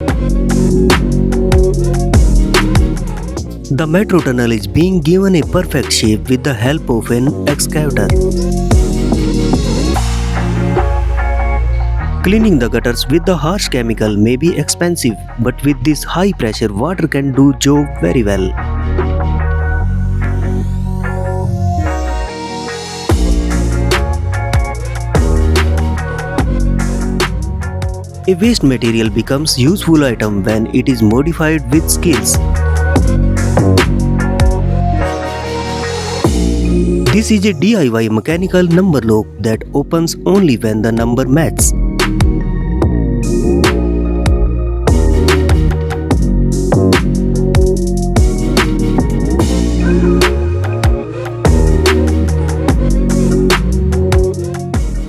The metro tunnel is being given a perfect shape with the help of an excavator. Cleaning the gutters with the harsh chemical may be expensive, but with this high pressure water can do job very well. A waste material becomes useful item when it is modified with skills. This is a DIY mechanical number lock that opens only when the number matches.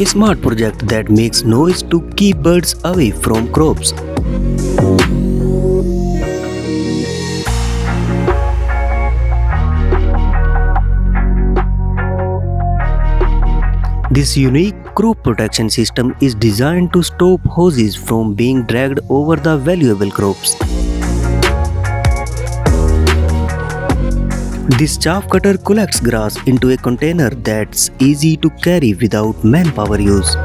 A smart project that makes noise to keep birds away from crops. This unique crop protection system is designed to stop hoses from being dragged over the valuable crops. This chaff cutter collects grass into a container that's easy to carry without manpower use.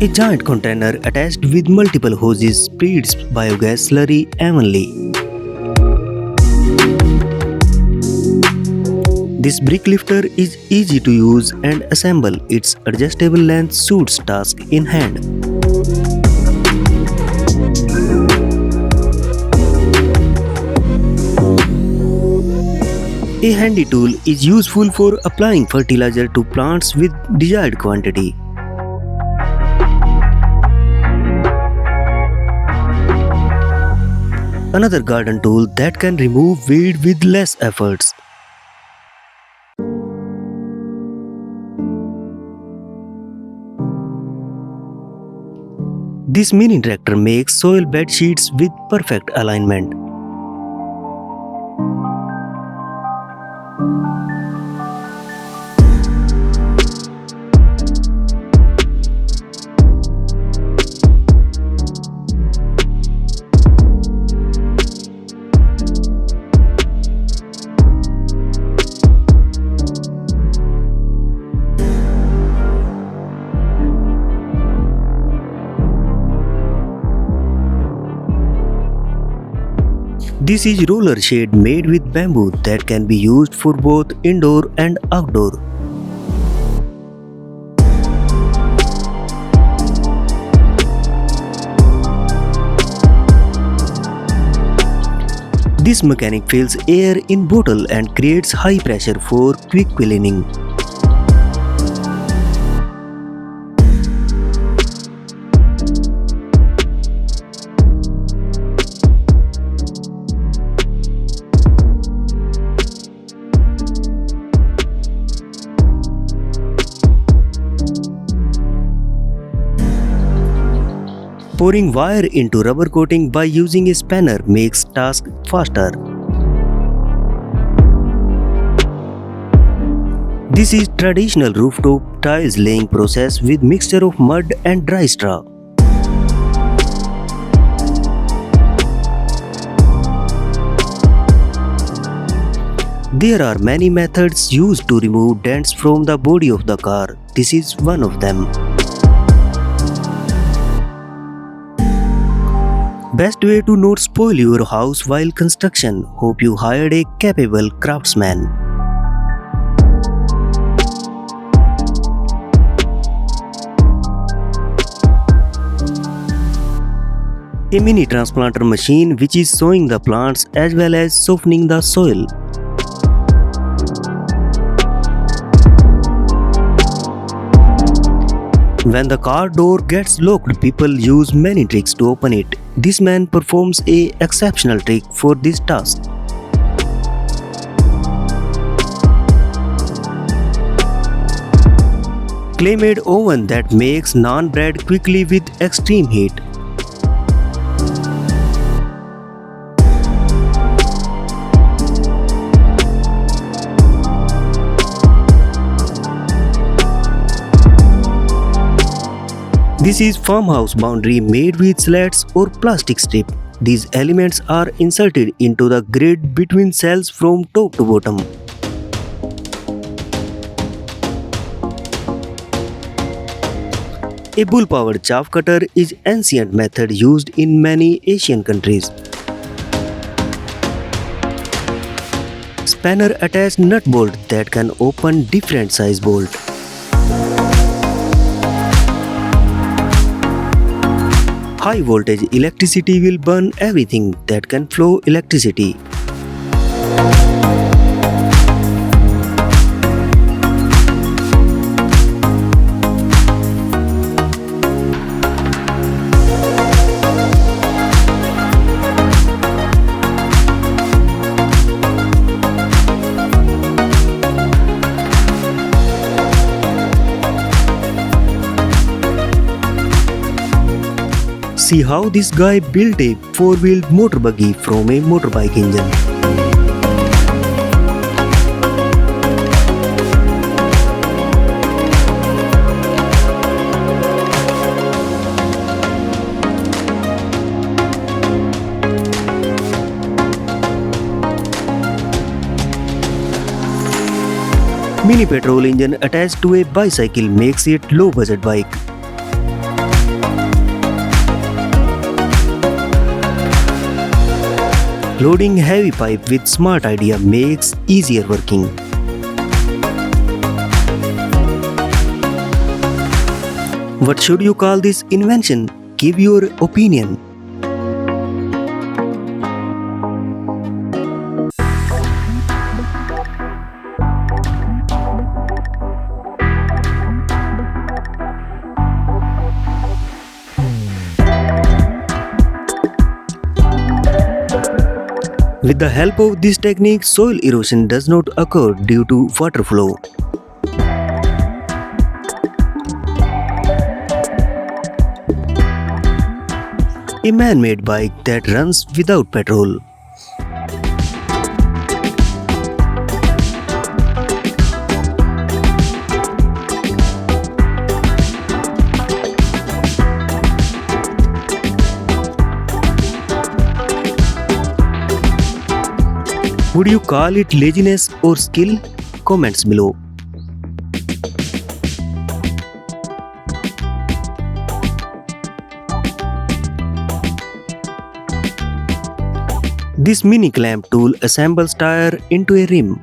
A giant container attached with multiple hoses spreads biogas slurry evenly. This brick lifter is easy to use and assemble. Its adjustable length suits task in hand. A handy tool is useful for applying fertilizer to plants with desired quantity. Another garden tool that can remove weed with less efforts. This mini tractor makes soil bed sheets with perfect alignment. This is roller shade made with bamboo that can be used for both indoor and outdoor. This mechanic fills air in bottle and creates high pressure for quick cleaning. Pouring wire into rubber coating by using a spanner makes task faster. This is traditional rooftop tiles laying process with mixture of mud and dry straw. There are many methods used to remove dents from the body of the car. This is one of them. Best way to not spoil your house while construction. Hope you hired a capable craftsman. A mini transplanter machine which is sowing the plants as well as softening the soil. When the car door gets locked, people use many tricks to open it. This man performs an exceptional trick for this task. Clay-made oven that makes naan bread quickly with extreme heat. This is farmhouse boundary made with slats or plastic strip. These elements are inserted into the grid between cells from top to bottom. A bull-powered chaff cutter is an ancient method used in many Asian countries. Spanner attached nut bolt that can open different size bolt. High voltage electricity will burn everything that can flow electricity. See how this guy built a four-wheeled motor buggy from a motorbike engine. Mini petrol engine attached to a bicycle makes it low-budget bike. Loading heavy pipe with smart idea makes easier working. What should you call this invention? Give your opinion. With the help of this technique, soil erosion does not occur due to water flow. A man-made bike that runs without petrol. Would you call it laziness or skill? Comments below. This mini clamp tool assembles tire into a rim.